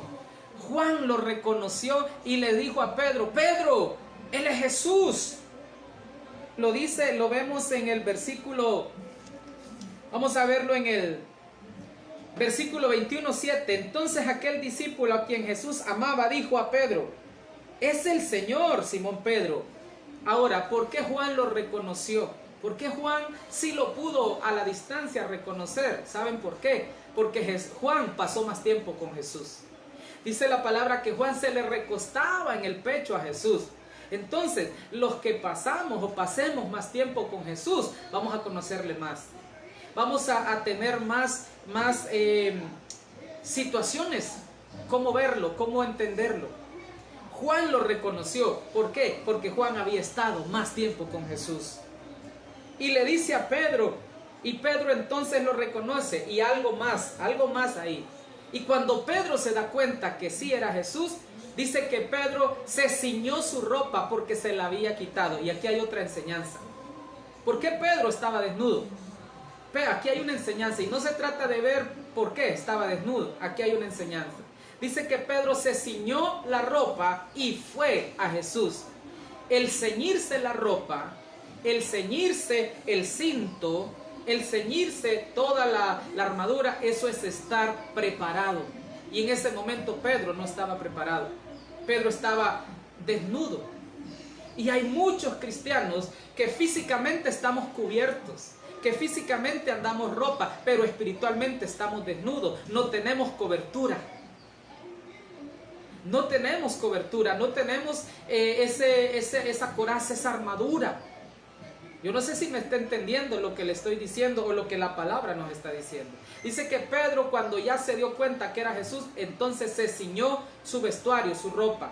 Juan lo reconoció y le dijo a Pedro, Pedro, Él es Jesús. Lo dice, lo vemos en el versículo, vamos a verlo en el versículo 21:7. Entonces aquel discípulo a quien Jesús amaba dijo a Pedro, es el Señor, Simón Pedro. Ahora, ¿por qué Juan lo reconoció? ¿Por qué Juan sí lo pudo a la distancia reconocer? ¿Saben por qué? Porque Juan pasó más tiempo con Jesús. Dice la palabra que Juan se le recostaba en el pecho a Jesús. Entonces, los que pasamos o pasemos más tiempo con Jesús, vamos a conocerle más. Vamos a tener más situaciones, cómo verlo, cómo entenderlo. Juan lo reconoció. ¿Por qué? Porque Juan había estado más tiempo con Jesús. Y le dice a Pedro, y Pedro entonces lo reconoce, y algo más ahí. Y cuando Pedro se da cuenta que sí era Jesús, dice que Pedro se ciñó su ropa porque se la había quitado. Y aquí hay otra enseñanza. ¿Por qué Pedro estaba desnudo? Aquí hay una enseñanza, y no se trata de ver por qué estaba desnudo. Aquí hay una enseñanza. Dice que Pedro se ciñó la ropa y fue a Jesús. El ceñirse la ropa, el ceñirse el cinto, el ceñirse toda la armadura, eso es estar preparado. Y en ese momento Pedro no estaba preparado. Pedro estaba desnudo. Y hay muchos cristianos que físicamente estamos cubiertos, que físicamente andamos ropa, pero espiritualmente estamos desnudos. No tenemos cobertura. No tenemos cobertura, no tenemos esa coraza, esa armadura. Yo no sé si me está entendiendo lo que le estoy diciendo o lo que la palabra nos está diciendo. Dice que Pedro, cuando ya se dio cuenta que era Jesús, entonces se ciñó su vestuario, su ropa.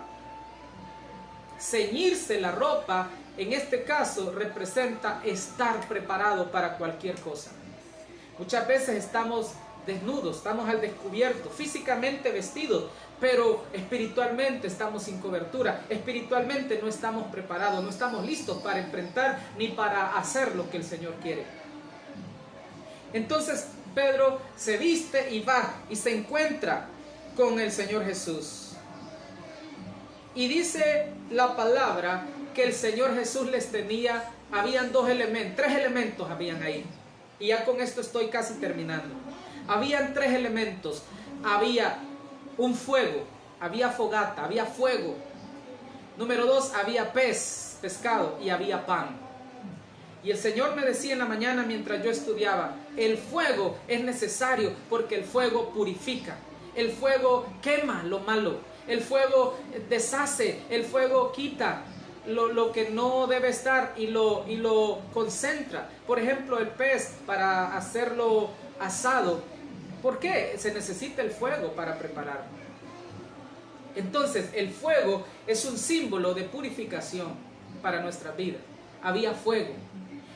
Ceñirse la ropa, en este caso, representa estar preparado para cualquier cosa. Muchas veces estamos desnudos, estamos al descubierto, físicamente vestidos, pero espiritualmente estamos sin cobertura. Espiritualmente no estamos preparados, no estamos listos para enfrentar ni para hacer lo que el Señor quiere. Entonces Pedro se viste y va y se encuentra con el Señor Jesús. Y dice la palabra que el Señor Jesús les tenía, habían tres elementos habían ahí. Y ya con esto estoy casi terminando. Habían tres elementos. Había un fuego, había fogata, había fuego. Número 2, había pescado y había pan. Y el Señor me decía en la mañana mientras yo estudiaba, el fuego es necesario porque el fuego purifica. El fuego quema lo malo. El fuego deshace, el fuego quita lo que no debe estar y lo concentra. Por ejemplo, el pez para hacerlo asado. ¿Por qué? Se necesita el fuego para prepararlo. Entonces, el fuego es un símbolo de purificación para nuestra vida. Había fuego.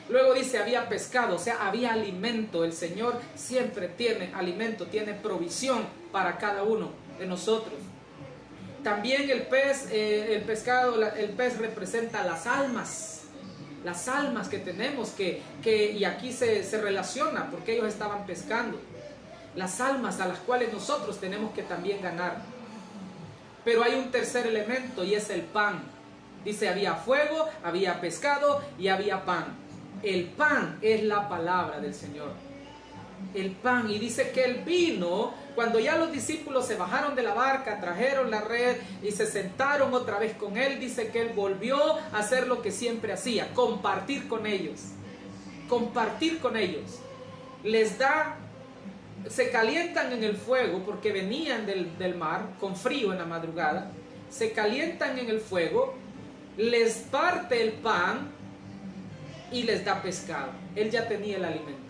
Luego dice, había pescado, o sea, había alimento. El Señor siempre tiene alimento, tiene provisión para cada uno de nosotros. También el pez representa las almas que tenemos, y aquí se relaciona porque ellos estaban pescando. Las almas a las cuales nosotros tenemos que también ganar. Pero hay un tercer elemento y es el pan. Dice, había fuego, había pescado y había pan. El pan es la palabra del Señor. El pan. Y dice que el vino, cuando ya los discípulos se bajaron de la barca, trajeron la red y se sentaron otra vez con él, dice que él volvió a hacer lo que siempre hacía, compartir con ellos. Compartir con ellos. Se calientan en el fuego porque venían del mar con frío en la madrugada. Se calientan en el fuego, les parte el pan y les da pescado. Él ya tenía el alimento.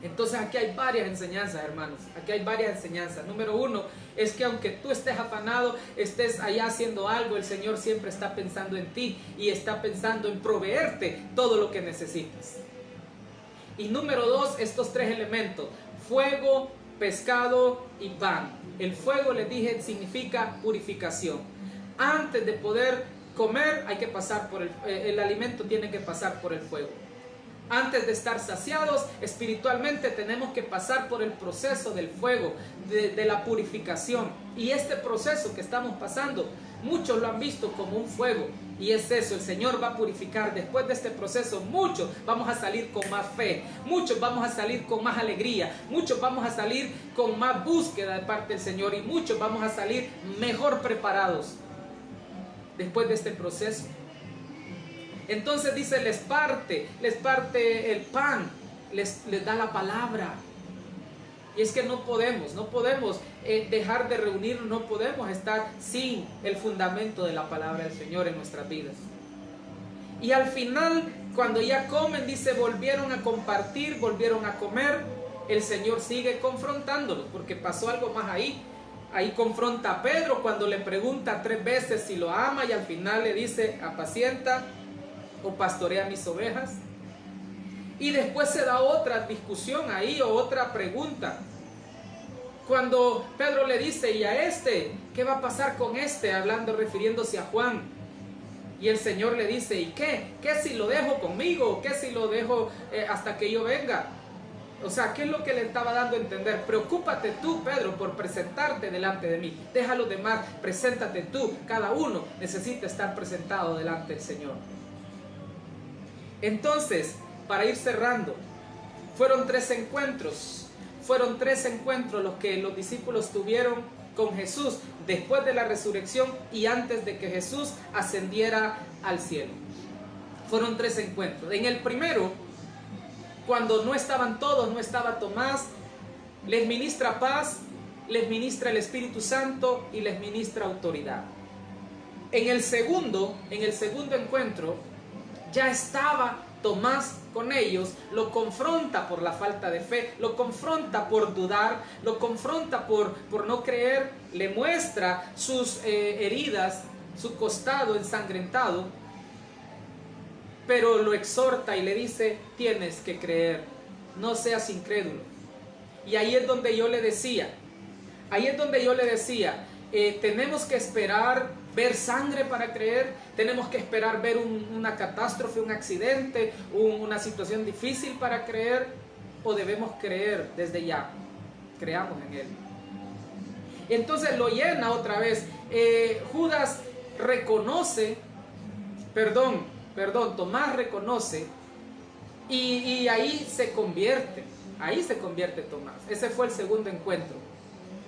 Entonces aquí hay varias enseñanzas, hermanos. Aquí hay varias enseñanzas. Número 1 es que aunque tú estés afanado, estés allá haciendo algo, el Señor siempre está pensando en ti y está pensando en proveerte todo lo que necesitas. Y número 2, estos tres elementos: fuego, pescado y pan. El fuego, les dije, significa purificación. Antes de poder comer hay que pasar por el alimento tiene que pasar por el fuego. Antes de estar saciados espiritualmente tenemos que pasar por el proceso del fuego, de la purificación. Y este proceso que estamos pasando, muchos lo han visto como un fuego. Y es eso, el Señor va a purificar. Después de este proceso, muchos vamos a salir con más fe, muchos vamos a salir con más alegría, muchos vamos a salir con más búsqueda de parte del Señor y muchos vamos a salir mejor preparados después de este proceso. Entonces dice, les parte el pan, les da la palabra. Y es que no podemos dejar de reunirnos, no podemos estar sin el fundamento de la palabra del Señor en nuestras vidas. Y al final, cuando ya comen, dice, volvieron a compartir, volvieron a comer. El Señor sigue confrontándolos, porque pasó algo más ahí. Ahí confronta a Pedro cuando le pregunta 3 veces si lo ama, y al final le dice, apacienta o pastorea mis ovejas. Y después se da otra discusión ahí, o otra pregunta. Cuando Pedro le dice, ¿y a este? ¿Qué va a pasar con este? Refiriéndose a Juan. Y el Señor le dice, ¿y qué? ¿Qué si lo dejo conmigo? ¿Qué si lo dejo hasta que yo venga? O sea, ¿qué es lo que le estaba dando a entender? Preocúpate tú, Pedro, por presentarte delante de mí. Deja a los demás, preséntate tú. Cada uno necesita estar presentado delante del Señor. Entonces, para ir cerrando, fueron 3 encuentros. Fueron 3 encuentros los que los discípulos tuvieron con Jesús después de la resurrección y antes de que Jesús ascendiera al cielo. Fueron 3 encuentros. En el primero, cuando no estaban todos, no estaba Tomás, les ministra paz, les ministra el Espíritu Santo y les ministra autoridad. En el segundo encuentro, ya estaba Tomás con ellos, lo confronta por la falta de fe, lo confronta por dudar, lo confronta por no creer, le muestra sus heridas, su costado ensangrentado, pero lo exhorta y le dice: tienes que creer, no seas incrédulo. Y ahí es donde yo le decía, tenemos que esperar ver sangre para creer, tenemos que esperar ver una catástrofe, un accidente, una situación difícil para creer, o debemos creer desde ya. Creamos en Él. Entonces lo llena otra vez. Tomás reconoce, y ahí se convierte Tomás. Ese fue el segundo encuentro,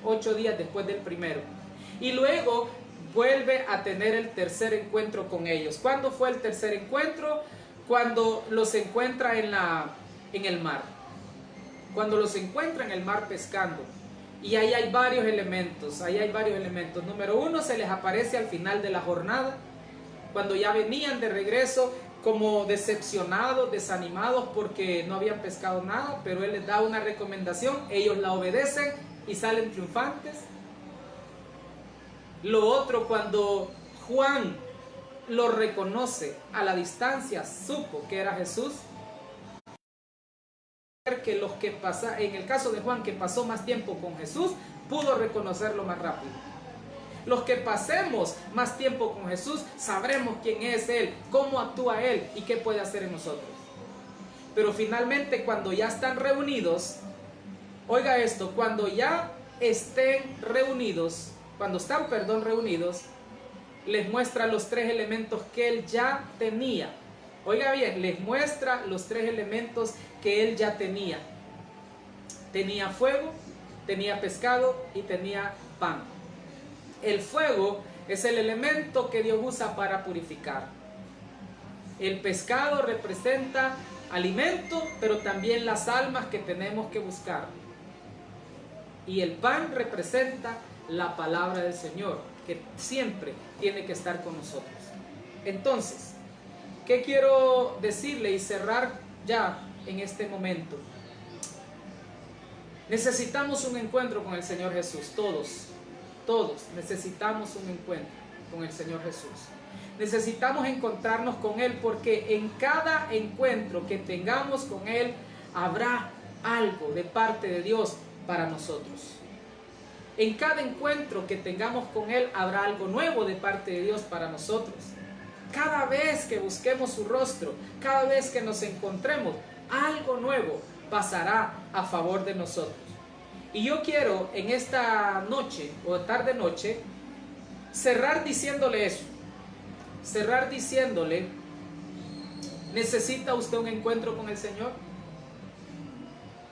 8 días después del primero. Y luego vuelve a tener el tercer encuentro con ellos. ¿Cuándo fue el tercer encuentro? Cuando los encuentra en el mar. Cuando los encuentra en el mar pescando. Y ahí hay varios elementos. Número 1, se les aparece al final de la jornada, cuando ya venían de regreso, como decepcionados, desanimados porque no habían pescado nada, pero Él les da una recomendación, ellos la obedecen y salen triunfantes. Lo otro, cuando Juan lo reconoce a la distancia, supo que era Jesús. Que en el caso de Juan, que pasó más tiempo con Jesús, pudo reconocerlo más rápido. Los que pasemos más tiempo con Jesús, sabremos quién es Él, cómo actúa Él y qué puede hacer en nosotros. Pero finalmente, cuando ya están reunidos, oiga esto, cuando están reunidos, les muestra los 3 elementos que Él ya tenía. Oiga bien, les muestra los 3 elementos que Él ya tenía. Tenía fuego, tenía pescado y tenía pan. El fuego es el elemento que Dios usa para purificar. El pescado representa alimento, pero también las almas que tenemos que buscar. Y el pan representa la palabra del Señor, que siempre tiene que estar con nosotros. Entonces, ¿qué quiero decirle y cerrar ya en este momento? Necesitamos un encuentro con el Señor Jesús, todos necesitamos un encuentro con el Señor Jesús. Necesitamos encontrarnos con Él, porque en cada encuentro que tengamos con Él habrá algo de parte de Dios para nosotros. En cada encuentro que tengamos con Él habrá algo nuevo de parte de Dios para nosotros. Cada vez que busquemos su rostro, cada vez que nos encontremos, algo nuevo pasará a favor de nosotros. Y yo quiero en esta noche o tarde noche cerrar diciéndole eso. ¿Necesita usted un encuentro con el Señor?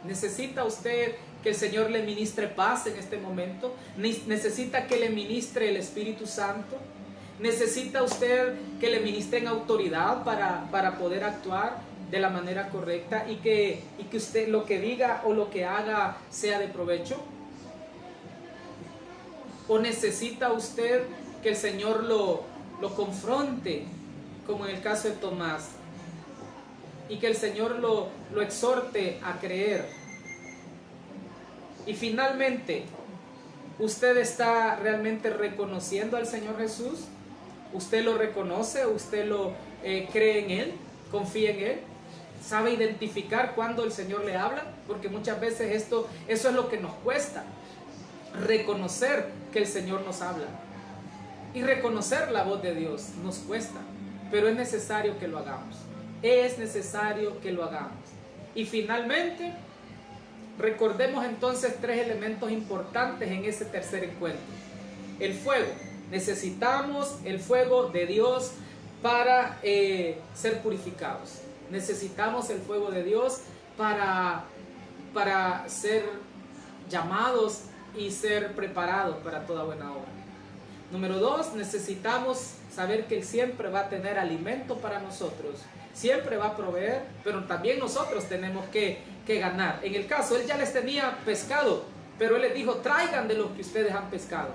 ¿Necesita usted que el Señor le ministre paz en este momento? ¿Necesita que le ministre el Espíritu Santo? ¿Necesita usted que le ministren autoridad para poder actuar de la manera correcta y que usted lo que diga o lo que haga sea de provecho? ¿O necesita usted que el Señor lo confronte, como en el caso de Tomás, y que el Señor lo exhorte a creer? Y finalmente, ¿usted está realmente reconociendo al Señor Jesús? ¿Usted lo reconoce? ¿Usted lo cree en Él? ¿Confía en Él? ¿Sabe identificar cuando el Señor le habla? Porque muchas veces eso es lo que nos cuesta, reconocer que el Señor nos habla. Y reconocer la voz de Dios nos cuesta, pero es necesario que lo hagamos. Y finalmente, recordemos entonces 3 elementos importantes en ese tercer encuentro. El fuego. Necesitamos el fuego de Dios para ser purificados. Necesitamos el fuego de Dios para ser llamados y ser preparados para toda buena obra. Número 2, necesitamos saber que Él siempre va a tener alimento para nosotros. Siempre va a proveer, pero también nosotros tenemos que ganar. En el caso, Él ya les tenía pescado, pero Él les dijo: traigan de lo que ustedes han pescado.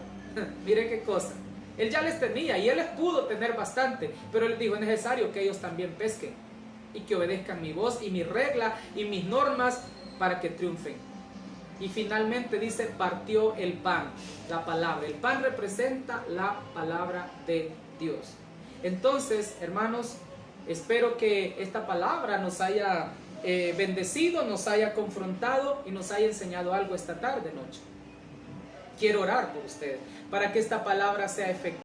Mire qué cosa. Él ya les tenía y él les pudo tener bastante, pero él les dijo, es necesario que ellos también pesquen y que obedezcan mi voz y mi regla y mis normas para que triunfen. Y finalmente dice, partió el pan, la palabra. El pan representa la palabra de Dios. Entonces, hermanos, espero que esta palabra nos haya bendecido, nos haya confrontado y nos haya enseñado algo esta tarde, noche. Quiero orar por ustedes para que esta palabra sea efectiva.